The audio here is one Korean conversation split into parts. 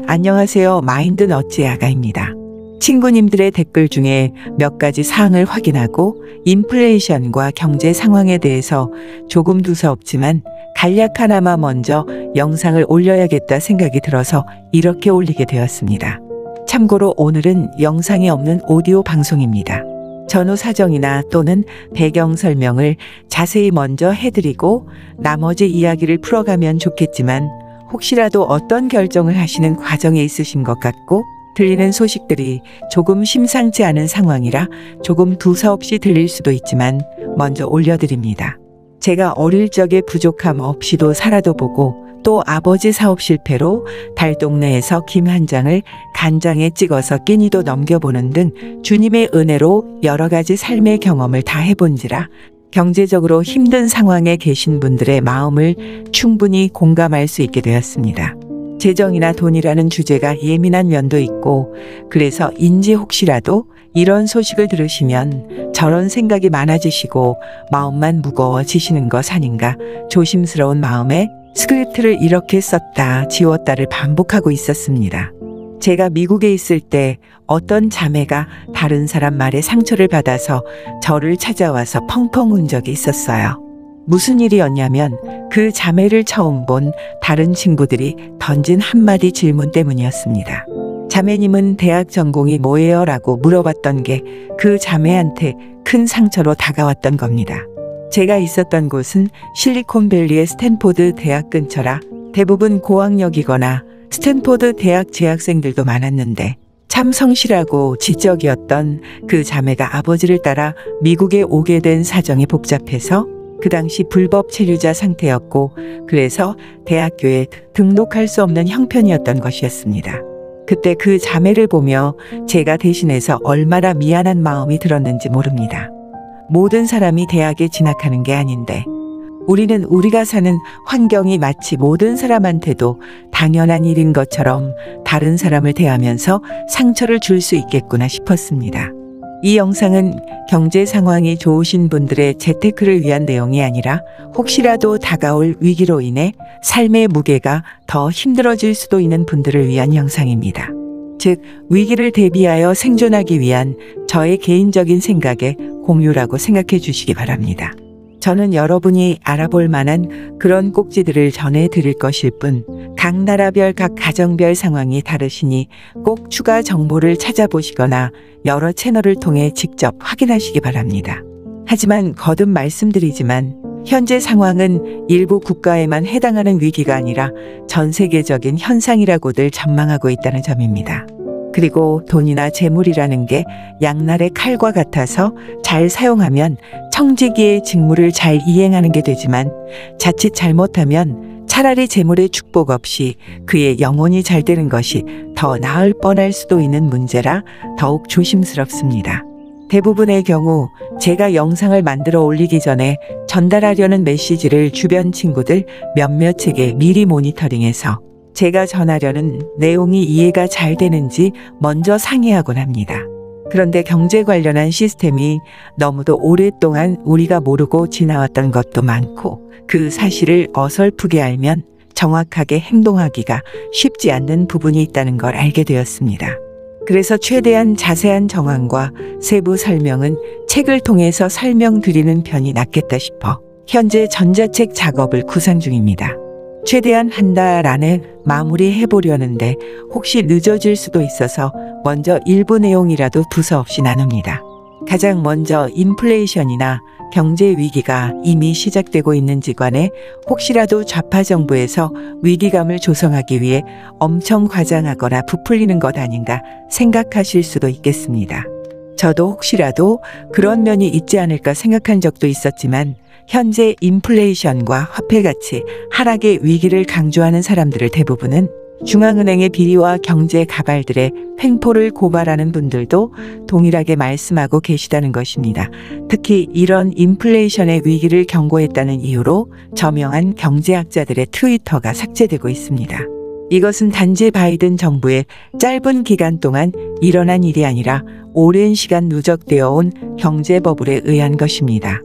안녕하세요. 마인드너츠의 아가입니다. 친구님들의 댓글 중에 몇 가지 사항을 확인하고 인플레이션과 경제 상황에 대해서 조금 두서없지만 간략하나마 먼저 영상을 올려야겠다 생각이 들어서 이렇게 올리게 되었습니다. 참고로 오늘은 영상이 없는 오디오 방송입니다. 전후 사정이나 또는 배경 설명을 자세히 먼저 해드리고 나머지 이야기를 풀어가면 좋겠지만 혹시라도 어떤 결정을 하시는 과정에 있으신 것 같고 들리는 소식들이 조금 심상치 않은 상황이라 조금 두서없이 들릴 수도 있지만 먼저 올려드립니다. 제가 어릴 적에 부족함 없이도 살아도 보고 또 아버지 사업 실패로 달동네에서 김 한 장을 간장에 찍어서 끼니도 넘겨보는 등 주님의 은혜로 여러 가지 삶의 경험을 다 해본지라 경제적으로 힘든 상황에 계신 분들의 마음을 충분히 공감할 수 있게 되었습니다. 재정이나 돈이라는 주제가 예민한 면도 있고 그래서 인지 혹시라도 이런 소식을 들으시면 저런 생각이 많아지시고 마음만 무거워지시는 것 아닌가 조심스러운 마음에 스크립트를 이렇게 썼다 지웠다를 반복하고 있었습니다. 제가 미국에 있을 때 어떤 자매가 다른 사람 말에 상처를 받아서 저를 찾아와서 펑펑 운 적이 있었어요. 무슨 일이었냐면 그 자매를 처음 본 다른 친구들이 던진 한마디 질문 때문이었습니다. 자매님은 대학 전공이 뭐예요? 라고 물어봤던 게 그 자매한테 큰 상처로 다가왔던 겁니다. 제가 있었던 곳은 실리콘밸리의 스탠포드 대학 근처라 대부분 고학력이거나 스탠포드 대학 재학생들도 많았는데 참 성실하고 지적이었던 그 자매가 아버지를 따라 미국에 오게 된 사정이 복잡해서 그 당시 불법 체류자 상태였고 그래서 대학교에 등록할 수 없는 형편이었던 것이었습니다. 그때 그 자매를 보며 제가 대신해서 얼마나 미안한 마음이 들었는지 모릅니다. 모든 사람이 대학에 진학하는 게 아닌데 우리는 우리가 사는 환경이 마치 모든 사람한테도 당연한 일인 것처럼 다른 사람을 대하면서 상처를 줄 수 있겠구나 싶었습니다. 이 영상은 경제 상황이 좋으신 분들의 재테크를 위한 내용이 아니라 혹시라도 다가올 위기로 인해 삶의 무게가 더 힘들어질 수도 있는 분들을 위한 영상입니다. 즉 위기를 대비하여 생존하기 위한 저의 개인적인 생각의 공유라고 생각해 주시기 바랍니다. 저는 여러분이 알아볼 만한 그런 꼭지들을 전해드릴 것일 뿐 각 나라별 각 가정별 상황이 다르시니 꼭 추가 정보를 찾아보시거나 여러 채널을 통해 직접 확인하시기 바랍니다. 하지만 거듭 말씀드리지만 현재 상황은 일부 국가에만 해당하는 위기가 아니라 전 세계적인 현상이라고들 전망하고 있다는 점입니다. 그리고 돈이나 재물이라는 게 양날의 칼과 같아서 잘 사용하면 청지기의 직무를 잘 이행하는 게 되지만 자칫 잘못하면 차라리 재물의 축복 없이 그의 영혼이 잘 되는 것이 더 나을 뻔할 수도 있는 문제라 더욱 조심스럽습니다. 대부분의 경우 제가 영상을 만들어 올리기 전에 전달하려는 메시지를 주변 친구들 몇몇에게 미리 모니터링해서 제가 전하려는 내용이 이해가 잘 되는지 먼저 상의하곤 합니다. 그런데 경제 관련한 시스템이 너무도 오랫동안 우리가 모르고 지나왔던 것도 많고 그 사실을 어설프게 알면 정확하게 행동하기가 쉽지 않는 부분이 있다는 걸 알게 되었습니다. 그래서 최대한 자세한 정황과 세부 설명은 책을 통해서 설명드리는 편이 낫겠다 싶어 현재 전자책 작업을 구상 중입니다. 최대한 한 달 안에 마무리해보려는데 혹시 늦어질 수도 있어서 먼저 일부 내용이라도 두서없이 나눕니다. 가장 먼저 인플레이션이나 경제 위기가 이미 시작되고 있는지 관해 혹시라도 좌파 정부에서 위기감을 조성하기 위해 엄청 과장하거나 부풀리는 것 아닌가 생각하실 수도 있겠습니다. 저도 혹시라도 그런 면이 있지 않을까 생각한 적도 있었지만 현재 인플레이션과 화폐가치 하락의 위기를 강조하는 사람들을 대부분은 중앙은행의 비리와 경제 가발들의 횡포를 고발하는 분들도 동일하게 말씀하고 계시다는 것입니다. 특히 이런 인플레이션의 위기를 경고했다는 이유로 저명한 경제학자들의 트위터가 삭제되고 있습니다. 이것은 단지 바이든 정부의 짧은 기간 동안 일어난 일이 아니라 오랜 시간 누적되어 온 경제버블에 의한 것입니다.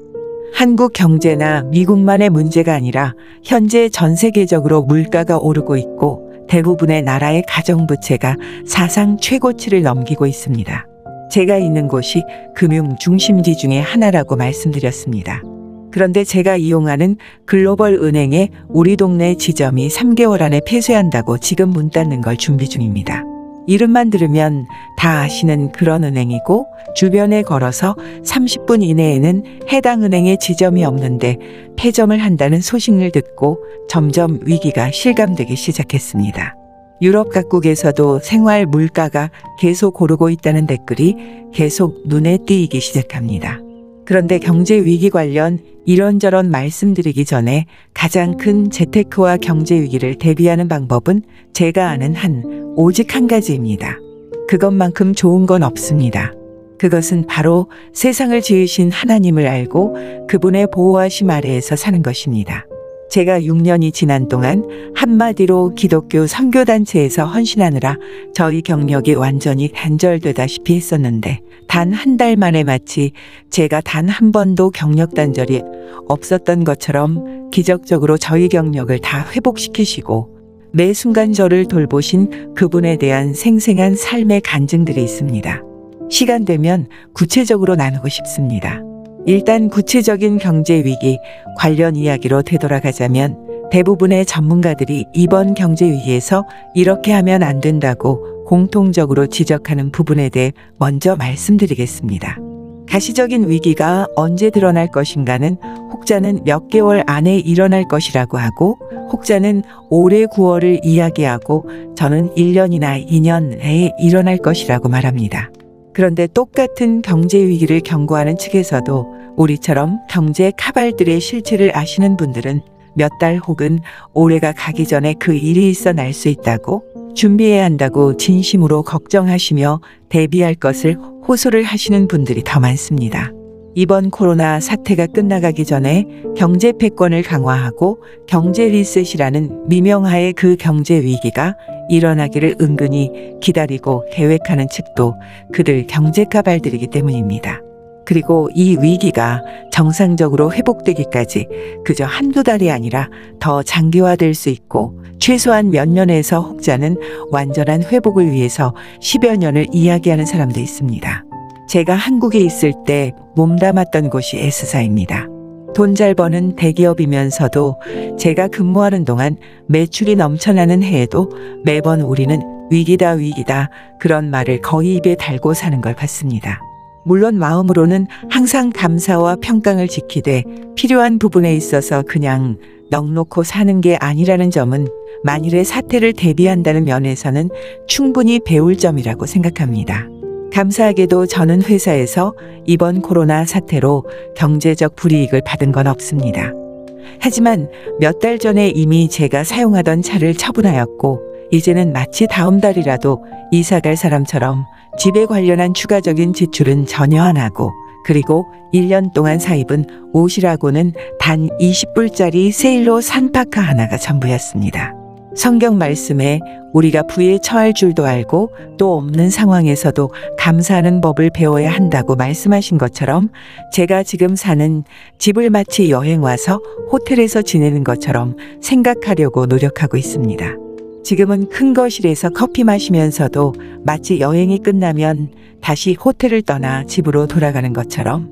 한국 경제나 미국만의 문제가 아니라 현재 전 세계적으로 물가가 오르고 있고 대부분의 나라의 가정부채가 사상 최고치를 넘기고 있습니다. 제가 있는 곳이 금융 중심지 중에 하나라고 말씀드렸습니다. 그런데 제가 이용하는 글로벌 은행에 우리 동네 지점이 3개월 안에 폐쇄한다고 지금 문 닫는 걸 준비 중입니다. 이름만 들으면 다 아시는 그런 은행이고 주변에 걸어서 30분 이내에는 해당 은행에 지점이 없는데 폐점을 한다는 소식을 듣고 점점 위기가 실감되기 시작했습니다. 유럽 각국에서도 생활 물가가 계속 오르고 있다는 댓글이 계속 눈에 띄기 시작합니다. 그런데 경제 위기 관련 이런저런 말씀드리기 전에 가장 큰 재테크와 경제 위기를 대비하는 방법은 제가 아는 오직 한 가지입니다. 그것만큼 좋은 건 없습니다. 그것은 바로 세상을 지으신 하나님을 알고 그분의 보호하심 아래에서 사는 것입니다. 제가 6년이 지난 동안 한마디로 기독교 선교단체에서 헌신하느라 저희 경력이 완전히 단절되다시피 했었는데 단 한 달 만에 마치 제가 단 한 번도 경력 단절이 없었던 것처럼 기적적으로 저희 경력을 다 회복시키시고 매 순간 저를 돌보신 그분에 대한 생생한 삶의 간증들이 있습니다. 시간 되면 구체적으로 나누고 싶습니다. 일단 구체적인 경제 위기 관련 이야기로 되돌아가자면 대부분의 전문가들이 이번 경제 위기에서 이렇게 하면 안 된다고 공통적으로 지적하는 부분에 대해 먼저 말씀드리겠습니다. 가시적인 위기가 언제 드러날 것인가는 혹자는 몇 개월 안에 일어날 것이라고 하고 혹자는 올해 9월을 이야기하고 저는 1년이나 2년 내에 일어날 것이라고 말합니다. 그런데 똑같은 경제 위기를 경고하는 측에서도 우리처럼 경제 카발들의 실체를 아시는 분들은 몇 달 혹은 올해가 가기 전에 그 일이 있어 날 수 있다고 준비해야 한다고 진심으로 걱정하시며 대비할 것을 호소를 하시는 분들이 더 많습니다. 이번 코로나 사태가 끝나가기 전에 경제 패권을 강화하고 경제 리셋이라는 미명하에 그 경제 위기가 일어나기를 은근히 기다리고 계획하는 측도 그들 경제 카발들이기 때문입니다. 그리고 이 위기가 정상적으로 회복되기까지 그저 한두 달이 아니라 더 장기화될 수 있고 최소한 몇 년에서 혹자는 완전한 회복을 위해서 10여 년을 이야기하는 사람도 있습니다. 제가 한국에 있을 때 몸담았던 곳이 S사입니다. 돈 잘 버는 대기업이면서도 제가 근무하는 동안 매출이 넘쳐나는 해에도 매번 우리는 위기다 위기다 그런 말을 거의 입에 달고 사는 걸 봤습니다. 물론 마음으로는 항상 감사와 평강을 지키되 필요한 부분에 있어서 그냥 넋놓고 사는 게 아니라는 점은 만일의 사태를 대비한다는 면에서는 충분히 배울 점이라고 생각합니다. 감사하게도 저는 회사에서 이번 코로나 사태로 경제적 불이익을 받은 건 없습니다. 하지만 몇 달 전에 이미 제가 사용하던 차를 처분하였고 이제는 마치 다음 달이라도 이사 갈 사람처럼 집에 관련한 추가적인 지출은 전혀 안 하고 그리고 1년 동안 사 입은 옷이라고는 단 20불짜리 세일로 산 파카 하나가 전부였습니다. 성경 말씀에 우리가 부에 처할 줄도 알고 또 없는 상황에서도 감사하는 법을 배워야 한다고 말씀하신 것처럼 제가 지금 사는 집을 마치 여행 와서 호텔에서 지내는 것처럼 생각하려고 노력하고 있습니다. 지금은 큰 거실에서 커피 마시면서도 마치 여행이 끝나면 다시 호텔을 떠나 집으로 돌아가는 것처럼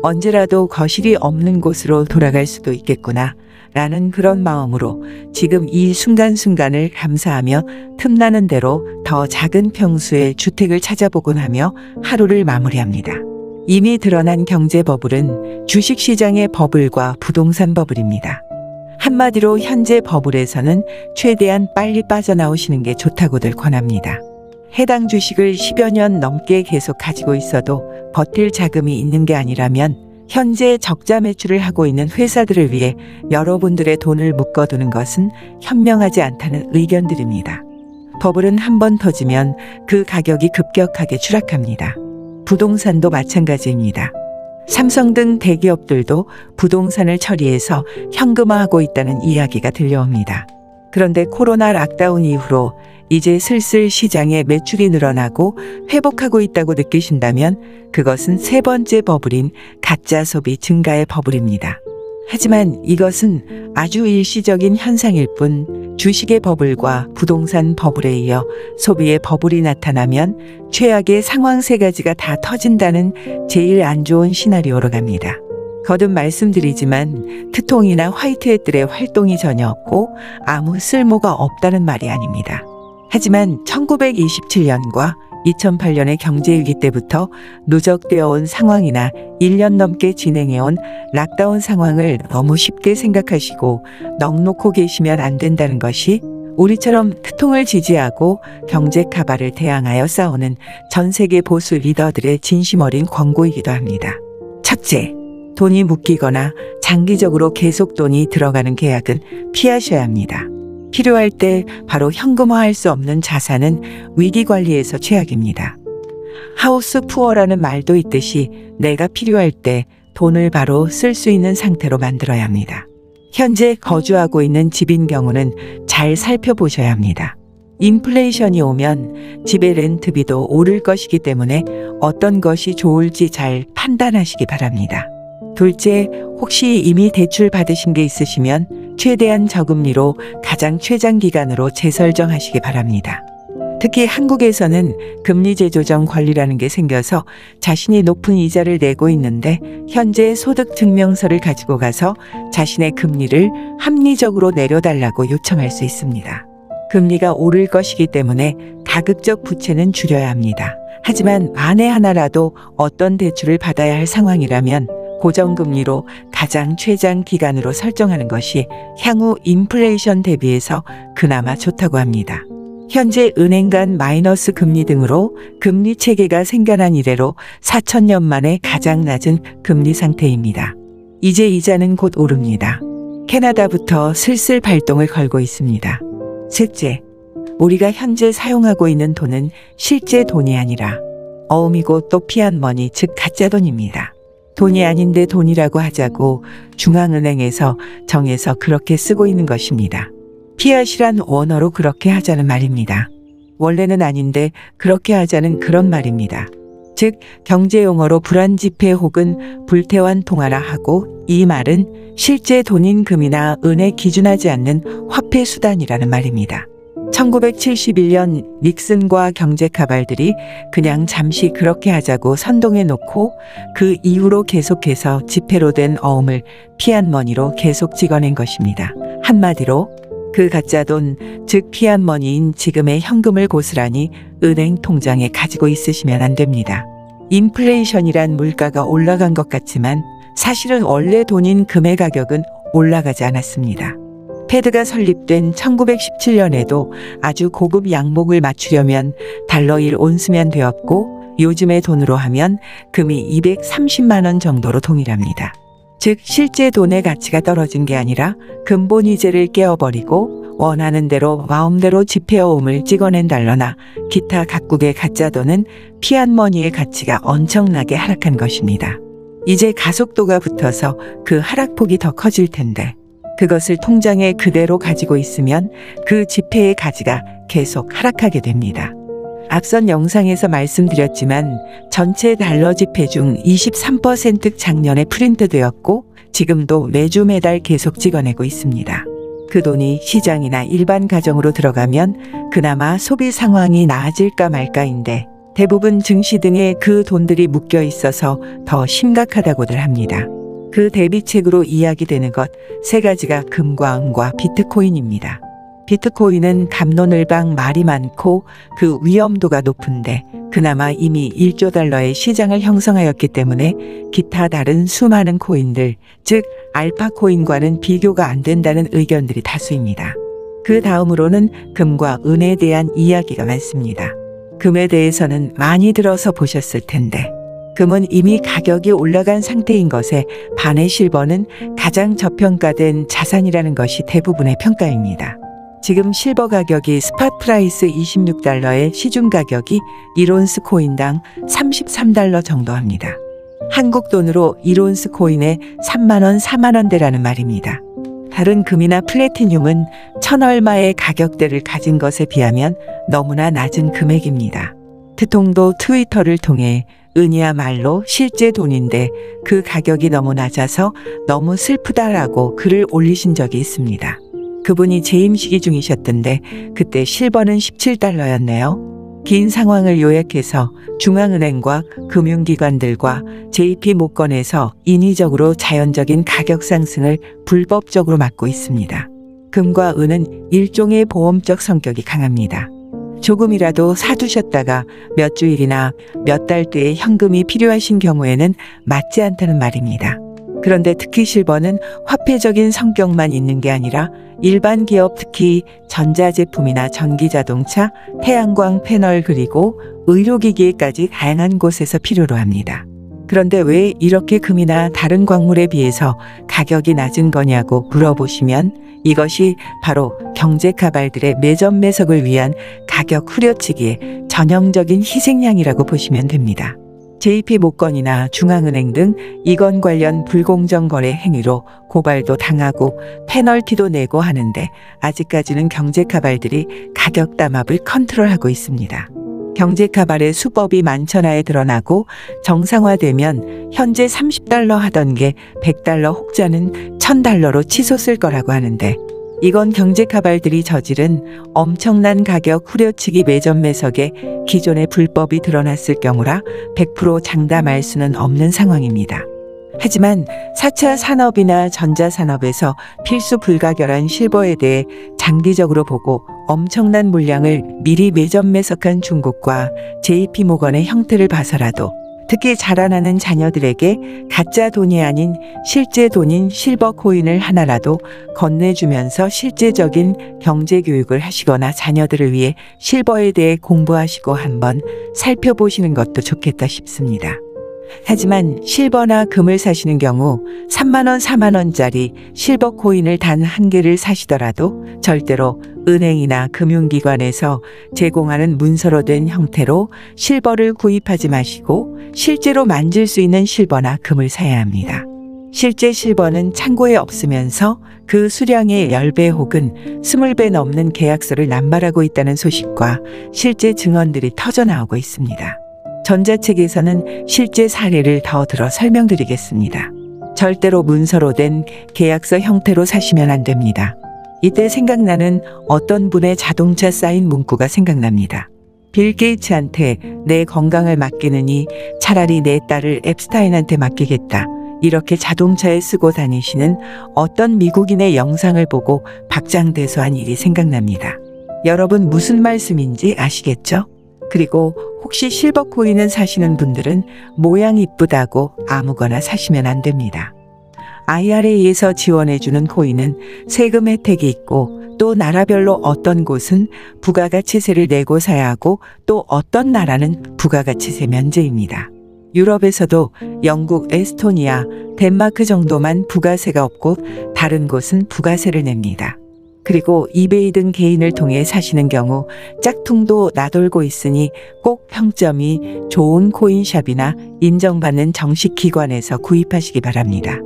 언제라도 거실이 없는 곳으로 돌아갈 수도 있겠구나 라는 그런 마음으로 지금 이 순간순간을 감사하며 틈나는 대로 더 작은 평수의 주택을 찾아보곤 하며 하루를 마무리합니다. 이미 드러난 경제 버블은 주식시장의 버블과 부동산 버블입니다. 한마디로 현재 버블에서는 최대한 빨리 빠져나오시는 게 좋다고들 권합니다. 해당 주식을 10여 년 넘게 계속 가지고 있어도 버틸 자금이 있는 게 아니라면 현재 적자 매출을 하고 있는 회사들을 위해 여러분들의 돈을 묶어두는 것은 현명하지 않다는 의견들입니다. 버블은 한 번 터지면 그 가격이 급격하게 추락합니다. 부동산도 마찬가지입니다. 삼성 등 대기업들도 부동산을 처리해서 현금화하고 있다는 이야기가 들려옵니다. 그런데 코로나 락다운 이후로 이제 슬슬 시장에 매출이 늘어나고 회복하고 있다고 느끼신다면 그것은 세 번째 버블인 가짜 소비 증가의 버블입니다. 하지만 이것은 아주 일시적인 현상일 뿐 주식의 버블과 부동산 버블에 이어 소비의 버블이 나타나면 최악의 상황 세 가지가 다 터진다는 제일 안 좋은 시나리오로 갑니다. 거듭 말씀드리지만 트통이나 화이트햇들의 활동이 전혀 없고 아무 쓸모가 없다는 말이 아닙니다. 하지만 1927년과 2008년의 경제위기 때부터 누적되어 온 상황이나 1년 넘게 진행해온 락다운 상황을 너무 쉽게 생각하시고 넋놓고 계시면 안 된다는 것이 우리처럼 트통을 지지하고 경제 카바를 대항하여 싸우는 전 세계 보수 리더들의 진심 어린 권고이기도 합니다. 첫째, 돈이 묶이거나 장기적으로 계속 돈이 들어가는 계약은 피하셔야 합니다. 필요할 때 바로 현금화할 수 없는 자산은 위기관리에서 최악입니다. 하우스 푸어라는 말도 있듯이 내가 필요할 때 돈을 바로 쓸 수 있는 상태로 만들어야 합니다. 현재 거주하고 있는 집인 경우는 잘 살펴보셔야 합니다. 인플레이션이 오면 집의 렌트비도 오를 것이기 때문에 어떤 것이 좋을지 잘 판단하시기 바랍니다. 둘째, 혹시 이미 대출 받으신 게 있으시면 최대한 저금리로 가장 최장 기간으로 재설정하시기 바랍니다. 특히 한국에서는 금리 재조정 권리라는 게 생겨서 자신이 높은 이자를 내고 있는데 현재 소득 증명서를 가지고 가서 자신의 금리를 합리적으로 내려달라고 요청할 수 있습니다. 금리가 오를 것이기 때문에 가급적 부채는 줄여야 합니다. 하지만 만에 하나라도 어떤 대출을 받아야 할 상황이라면 고정금리로 가장 최장 기간으로 설정하는 것이 향후 인플레이션 대비해서 그나마 좋다고 합니다. 현재 은행 간 마이너스 금리 등으로 금리 체계가 생겨난 이래로 4천년 만에 가장 낮은 금리 상태입니다. 이제 이자는 곧 오릅니다. 캐나다부터 슬슬 발동을 걸고 있습니다. 셋째, 우리가 현재 사용하고 있는 돈은 실제 돈이 아니라 어음이고 또 피앗머니, 즉 가짜 돈입니다. 돈이 아닌데 돈이라고 하자고 중앙은행에서 정해서 그렇게 쓰고 있는 것입니다. 피앗이란 원어로 그렇게 하자는 말입니다. 원래는 아닌데 그렇게 하자는 그런 말입니다. 즉 경제용어로 불안지폐 혹은 불태환 통화라 하고 이 말은 실제 돈인 금이나 은에 기준하지 않는 화폐 수단이라는 말입니다. 1971년 닉슨과 경제 카발들이 그냥 잠시 그렇게 하자고 선동해 놓고 그 이후로 계속해서 지폐로 된 어음을 피앗머니로 계속 찍어낸 것입니다. 한마디로 그 가짜 돈, 즉 피앗머니인 지금의 현금을 고스란히 은행 통장에 가지고 있으시면 안 됩니다. 인플레이션이란 물가가 올라간 것 같지만 사실은 원래 돈인 금의 가격은 올라가지 않았습니다. 패드가 설립된 1917년에도 아주 고급 양목을 맞추려면 달러 1온스면 되었고 요즘의 돈으로 하면 금이 230만 원 정도로 동일합니다. 즉 실제 돈의 가치가 떨어진 게 아니라 근본이자를 깨어버리고 원하는 대로 마음대로 지폐어음을 찍어낸 달러나 기타 각국의 가짜 돈은 피앗머니의 가치가 엄청나게 하락한 것입니다. 이제 가속도가 붙어서 그 하락폭이 더 커질 텐데 그것을 통장에 그대로 가지고 있으면 그 지폐의 가치가 계속 하락하게 됩니다. 앞선 영상에서 말씀드렸지만 전체 달러 지폐 중 23% 작년에 프린트되었고 지금도 매주 매달 계속 찍어내고 있습니다. 그 돈이 시장이나 일반 가정으로 들어가면 그나마 소비 상황이 나아질까 말까인데 대부분 증시 등에 그 돈들이 묶여 있어서 더 심각하다고들 합니다. 그 대비책으로 이야기되는 것 세 가지가 금과 은과 비트코인입니다. 비트코인은 갑론을박 말이 많고 그 위험도가 높은데 그나마 이미 1조 달러의 시장을 형성하였기 때문에 기타 다른 수많은 코인들, 즉 알파코인과는 비교가 안 된다는 의견들이 다수입니다. 그 다음으로는 금과 은에 대한 이야기가 많습니다. 금에 대해서는 많이 들어서 보셨을 텐데 금은 이미 가격이 올라간 상태인 것에 반해 실버는 가장 저평가된 자산이라는 것이 대부분의 평가입니다. 지금 실버 가격이 스팟 프라이스 26달러에 시중 가격이 1온스 코인당 33달러 정도 합니다. 한국 돈으로 1온스 코인에 3만원, 4만원대라는 말입니다. 다른 금이나 플래티늄은 천얼마의 가격대를 가진 것에 비하면 너무나 낮은 금액입니다. 트통도 트위터를 통해 은이야말로 실제 돈인데 그 가격이 너무 낮아서 너무 슬프다라고 글을 올리신 적이 있습니다. 그분이 재임시기 중이셨던데 그때 실버는 17달러였네요. 긴 상황을 요약해서 중앙은행과 금융기관들과 JP모건에서 인위적으로 자연적인 가격 상승을 불법적으로 막고 있습니다. 금과 은은 일종의 보험적 성격이 강합니다. 조금이라도 사두셨다가 몇 주일이나 몇 달 뒤에 현금이 필요하신 경우에는 맞지 않다는 말입니다. 그런데 특히 실버는 화폐적인 성격만 있는 게 아니라 일반 기업, 특히 전자제품이나 전기자동차, 태양광 패널 그리고 의료기기에까지 다양한 곳에서 필요로 합니다. 그런데 왜 이렇게 금이나 다른 광물에 비해서 가격이 낮은 거냐고 물어보시면 이것이 바로 경제카발들의 매점 매석을 위한 가격 후려치기의 전형적인 희생양이라고 보시면 됩니다. JP모건이나 중앙은행 등 이건 관련 불공정 거래 행위로 고발도 당하고 페널티도 내고 하는데 아직까지는 경제카발들이 가격 담합을 컨트롤하고 있습니다. 경제카발의 수법이 만천하에 드러나고 정상화되면 현재 30달러 하던 게 100달러 혹자는 1000달러로 치솟을 거라고 하는데 이건 경제카발들이 저지른 엄청난 가격 후려치기 매점 매석에 기존의 불법이 드러났을 경우라 100% 장담할 수는 없는 상황입니다. 하지만 4차 산업이나 전자산업에서 필수 불가결한 실버에 대해 장기적으로 보고 엄청난 물량을 미리 매점 매석한 중국과 JP모건의 형태를 봐서라도 특히 자라나는 자녀들에게 가짜 돈이 아닌 실제 돈인 실버 코인을 하나라도 건네주면서 실제적인 경제 교육을 하시거나 자녀들을 위해 실버에 대해 공부하시고 한번 살펴보시는 것도 좋겠다 싶습니다. 하지만 실버나 금을 사시는 경우 3만원, 4만원짜리 실버 코인을 단 한 개를 사시더라도 절대로 은행이나 금융기관에서 제공하는 문서로 된 형태로 실버를 구입하지 마시고 실제로 만질 수 있는 실버나 금을 사야 합니다. 실제 실버는 창고에 없으면서 그 수량의 10배 혹은 20배 넘는 계약서를 남발하고 있다는 소식과 실제 증언들이 터져나오고 있습니다. 전자책에서는 실제 사례를 더 들어 설명드리겠습니다. 절대로 문서로 된 계약서 형태로 사시면 안 됩니다. 이때 생각나는 어떤 분의 자동차 사인 문구가 생각납니다. 빌 게이츠한테 내 건강을 맡기느니 차라리 내 딸을 앱스타인한테 맡기겠다. 이렇게 자동차에 쓰고 다니시는 어떤 미국인의 영상을 보고 박장대소한 일이 생각납니다. 여러분 무슨 말씀인지 아시겠죠? 그리고 혹시 실버 코인을 사시는 분들은 모양 이쁘다고 아무거나 사시면 안 됩니다. IRA에서 지원해주는 코인은 세금 혜택이 있고 또 나라별로 어떤 곳은 부가가치세를 내고 사야 하고 또 어떤 나라는 부가가치세 면제입니다. 유럽에서도 영국, 에스토니아, 덴마크 정도만 부가세가 없고 다른 곳은 부가세를 냅니다. 그리고 이베이 등 개인을 통해 사시는 경우 짝퉁도 나돌고 있으니 꼭 평점이 좋은 코인샵이나 인정받는 정식 기관에서 구입하시기 바랍니다.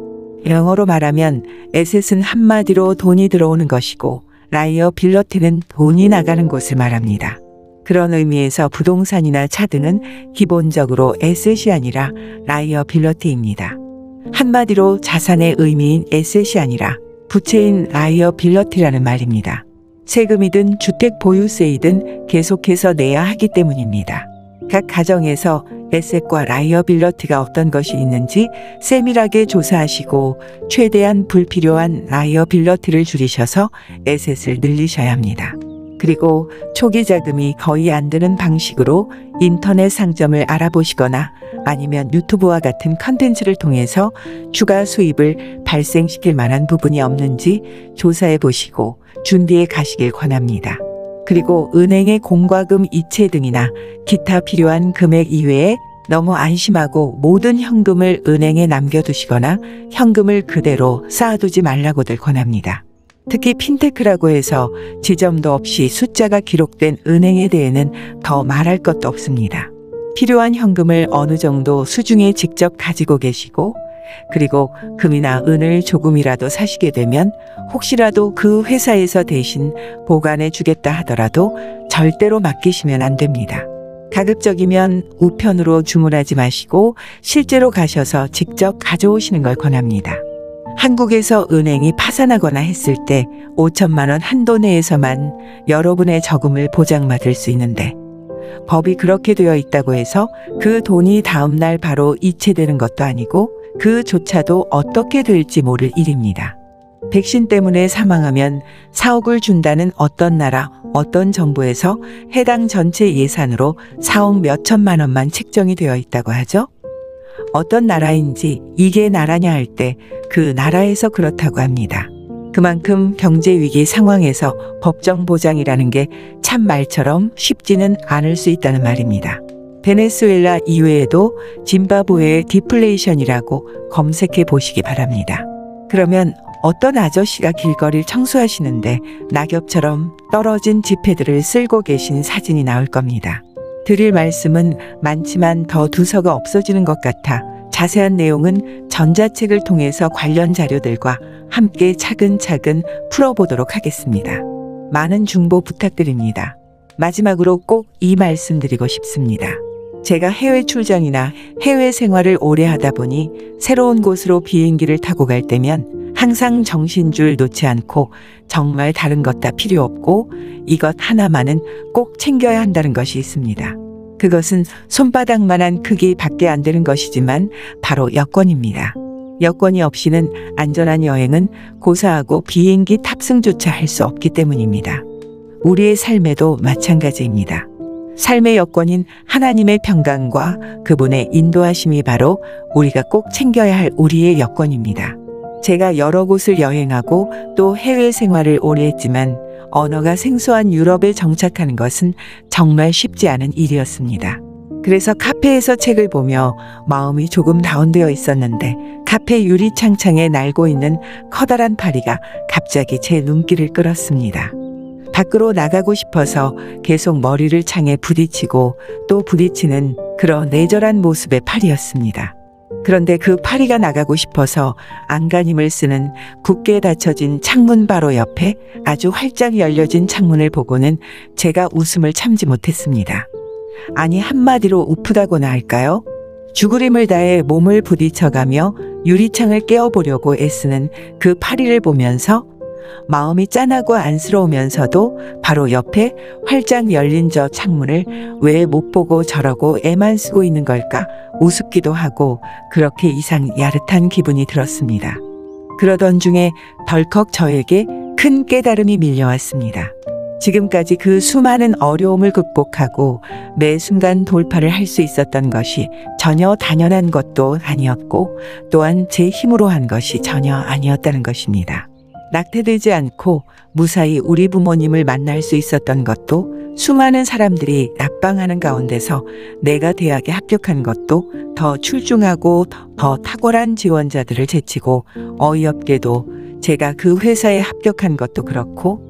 영어로 말하면 에셋은 한마디로 돈이 들어오는 것이고 라이어빌러티는 돈이 나가는 곳을 말합니다. 그런 의미에서 부동산이나 차 등은 기본적으로 에셋이 아니라 라이어빌러티입니다. 한마디로 자산의 의미인 에셋이 아니라 부채인 라이어빌러티라는 말입니다. 세금이든 주택 보유세이든 계속해서 내야 하기 때문입니다. 각 가정에서 에셋과 라이어빌러티가 어떤 것이 있는지 세밀하게 조사하시고 최대한 불필요한 라이어빌러티를 줄이셔서 에셋을 늘리셔야 합니다. 그리고 초기 자금이 거의 안 드는 방식으로 인터넷 상점을 알아보시거나 아니면 유튜브와 같은 컨텐츠를 통해서 추가 수입을 발생시킬 만한 부분이 없는지 조사해 보시고 준비해 가시길 권합니다. 그리고 은행의 공과금 이체 등이나 기타 필요한 금액 이외에 너무 안심하고 모든 현금을 은행에 남겨두시거나 현금을 그대로 쌓아두지 말라고들 권합니다. 특히 핀테크라고 해서 지점도 없이 숫자가 기록된 은행에 대해는 더 말할 것도 없습니다. 필요한 현금을 어느 정도 수중에 직접 가지고 계시고 그리고 금이나 은을 조금이라도 사시게 되면 혹시라도 그 회사에서 대신 보관해 주겠다 하더라도 절대로 맡기시면 안 됩니다. 가급적이면 우편으로 주문하지 마시고 실제로 가셔서 직접 가져오시는 걸 권합니다. 한국에서 은행이 파산하거나 했을 때 5천만 원 한도 내에서만 여러분의 저금을 보장받을 수 있는데 법이 그렇게 되어 있다고 해서 그 돈이 다음날 바로 이체되는 것도 아니고 그조차도 어떻게 될지 모를 일입니다. 백신 때문에 사망하면 4억을 준다는 어떤 나라, 어떤 정부에서 해당 전체 예산으로 4억 몇천만 원만 책정이 되어 있다고 하죠. 어떤 나라인지 이게 나라냐 할 때 그 나라에서 그렇다고 합니다. 그만큼 경제위기 상황에서 법정 보장이라는 게 참 말처럼 쉽지는 않을 수 있다는 말입니다. 베네수엘라 이외에도 짐바브웨의 디플레이션이라고 검색해 보시기 바랍니다. 그러면 어떤 아저씨가 길거리를 청소하시는데 낙엽처럼 떨어진 지폐들을 쓸고 계신 사진이 나올 겁니다. 드릴 말씀은 많지만 더 두서가 없어지는 것 같아 자세한 내용은 전자책을 통해서 관련 자료들과 함께 차근차근 풀어보도록 하겠습니다. 많은 중보 부탁드립니다. 마지막으로 꼭 이 말씀 드리고 싶습니다. 제가 해외 출장이나 해외 생활을 오래 하다 보니 새로운 곳으로 비행기를 타고 갈 때면 항상 정신줄 놓지 않고 정말 다른 것 다 필요 없고 이것 하나만은 꼭 챙겨야 한다는 것이 있습니다. 그것은 손바닥만한 크기밖에 안 되는 것이지만 바로 여권입니다. 여권이 없이는 안전한 여행은 고사하고 비행기 탑승조차 할 수 없기 때문입니다. 우리의 삶에도 마찬가지입니다. 삶의 여권인 하나님의 평강과 그분의 인도하심이 바로 우리가 꼭 챙겨야 할 우리의 여권입니다. 제가 여러 곳을 여행하고 또 해외 생활을 오래 했지만 언어가 생소한 유럽에 정착하는 것은 정말 쉽지 않은 일이었습니다. 그래서 카페에서 책을 보며 마음이 조금 다운되어 있었는데 카페 유리창창에 날고 있는 커다란 파리가 갑자기 제 눈길을 끌었습니다. 밖으로 나가고 싶어서 계속 머리를 창에 부딪히고 또 부딪히는 그런 내절한 모습의 파리였습니다. 그런데 그 파리가 나가고 싶어서 안간힘을 쓰는 굳게 닫혀진 창문 바로 옆에 아주 활짝 열려진 창문을 보고는 제가 웃음을 참지 못했습니다. 아니 한마디로 우프다고나 할까요? 죽으림을 다해 몸을 부딪혀가며 유리창을 깨어보려고 애쓰는 그 파리를 보면서 마음이 짠하고 안쓰러우면서도 바로 옆에 활짝 열린 저 창문을 왜 못 보고 저러고 애만 쓰고 있는 걸까 우습기도 하고 그렇게 이상 야릇한 기분이 들었습니다. 그러던 중에 덜컥 저에게 큰 깨달음이 밀려왔습니다. 지금까지 그 수많은 어려움을 극복하고 매 순간 돌파를 할 수 있었던 것이 전혀 당연한 것도 아니었고 또한 제 힘으로 한 것이 전혀 아니었다는 것입니다. 낙태되지 않고 무사히 우리 부모님을 만날 수 있었던 것도 수많은 사람들이 낙방하는 가운데서 내가 대학에 합격한 것도 더 출중하고 더 탁월한 지원자들을 제치고 어이없게도 제가 그 회사에 합격한 것도 그렇고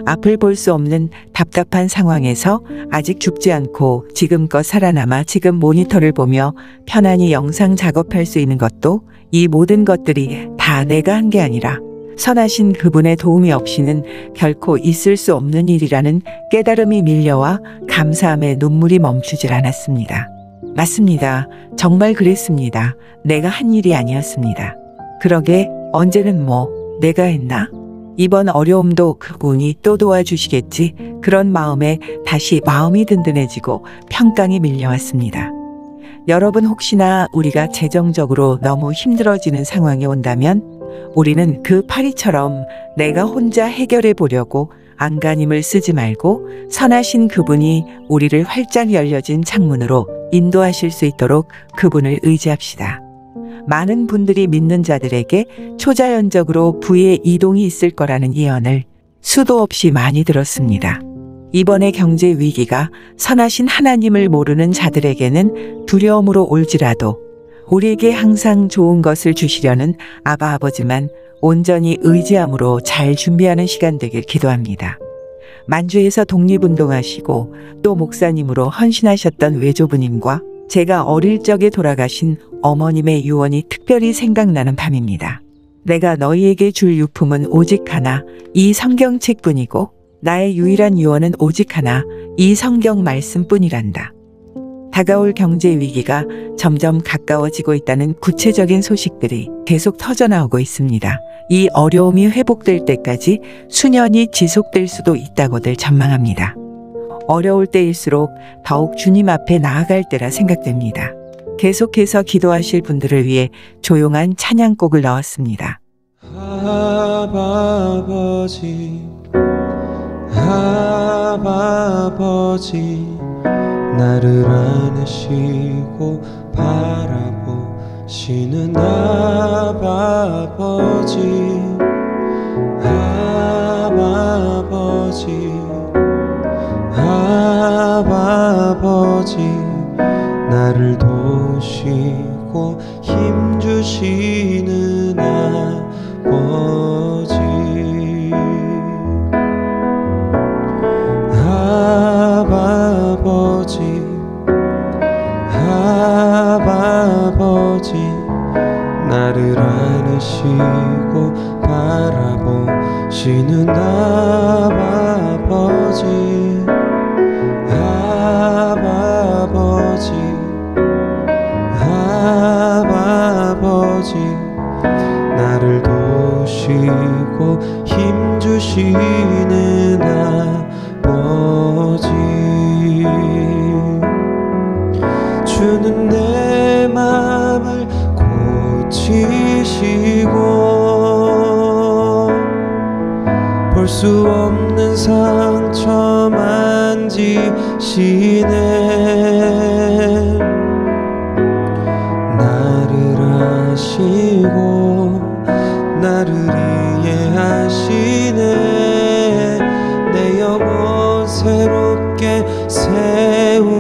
앞을 볼 수 없는 답답한 상황에서 아직 죽지 않고 지금껏 살아남아 지금 모니터를 보며 편안히 영상 작업할 수 있는 것도 이 모든 것들이 다 내가 한 게 아니라 선하신 그분의 도움이 없이는 결코 있을 수 없는 일이라는 깨달음이 밀려와 감사함에 눈물이 멈추질 않았습니다. 맞습니다. 정말 그랬습니다. 내가 한 일이 아니었습니다. 그러게 언제는 내가 했나? 이번 어려움도 그분이 또 도와주시겠지. 그런 마음에 다시 마음이 든든해지고 평강이 밀려왔습니다. 여러분 혹시나 우리가 재정적으로 너무 힘들어지는 상황이 온다면 우리는 그 파리처럼 내가 혼자 해결해 보려고 안간힘을 쓰지 말고 선하신 그분이 우리를 활짝 열려진 창문으로 인도하실 수 있도록 그분을 의지합시다. 많은 분들이 믿는 자들에게 초자연적으로 부의 이동이 있을 거라는 예언을 수도 없이 많이 들었습니다. 이번의 경제 위기가 선하신 하나님을 모르는 자들에게는 두려움으로 올지라도 우리에게 항상 좋은 것을 주시려는 아바 아버지만 온전히 의지함으로 잘 준비하는 시간 되길 기도합니다. 만주에서 독립운동하시고 또 목사님으로 헌신하셨던 외조부님과 제가 어릴 적에 돌아가신 어머님의 유언이 특별히 생각나는 밤입니다. 내가 너희에게 줄 유품은 오직 하나, 이 성경책뿐이고 나의 유일한 유언은 오직 하나, 이 성경 말씀뿐이란다. 다가올 경제 위기가 점점 가까워지고 있다는 구체적인 소식들이 계속 터져나오고 있습니다. 이 어려움이 회복될 때까지 수년이 지속될 수도 있다고들 전망합니다. 어려울 때일수록 더욱 주님 앞에 나아갈 때라 생각됩니다. 계속해서 기도하실 분들을 위해 조용한 찬양곡을 넣었습니다. 아버지, 아버지, 나를 안으시고 바라보시는 아버지, 아버지, 아버지, 나를 도우시고 힘주시는 아버지, 아버지, 아버지, 나를 안으시고 바라보시는 아버지, 아버지, 아버지, 나를 도우시고 힘주시는 아버지, 주는 내 맘을 고치시고 볼 수 없는 상처 만지시네. 나를 아시고 나를 이해하시네. 내 영혼 새롭게 세우시네.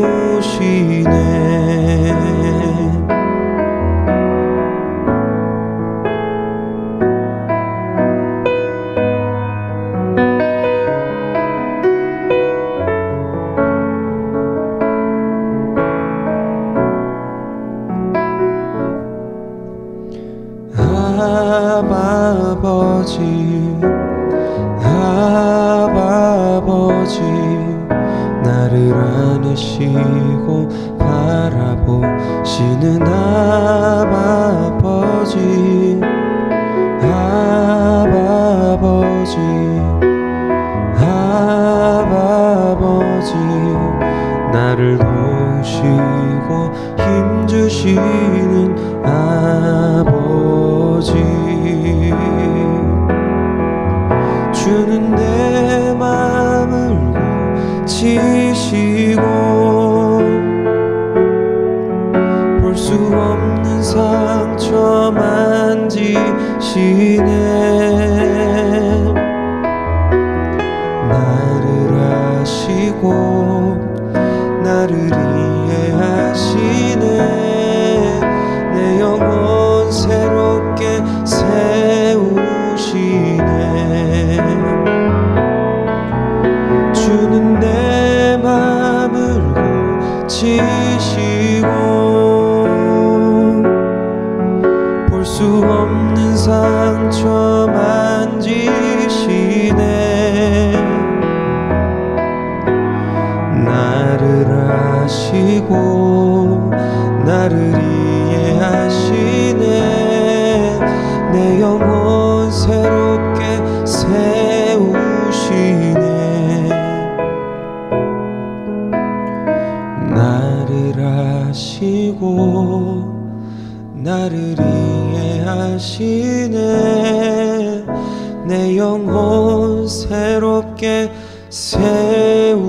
아버지, 아버지, 나를 안으시고 바라보시는 아버지, 아버지, 아버지, 나를 도우시고 힘주시는 아버지, 주는 내 맘을 고치시고 볼 수 없는 상처 만지시네. 나를 아시고 나를 이해하시네. 내 영혼 새롭게 세우시네. 주는 내 맘을 고치시고 볼 수 없는 상처 만지시네. 나를 아시고 나를 이해하시네. 내 영혼 새롭게 세우시네. 나를 아시고 나를 이해하시네. 내 영혼 새롭게 세우시네.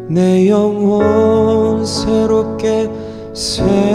내 영혼 새롭게 세우시네.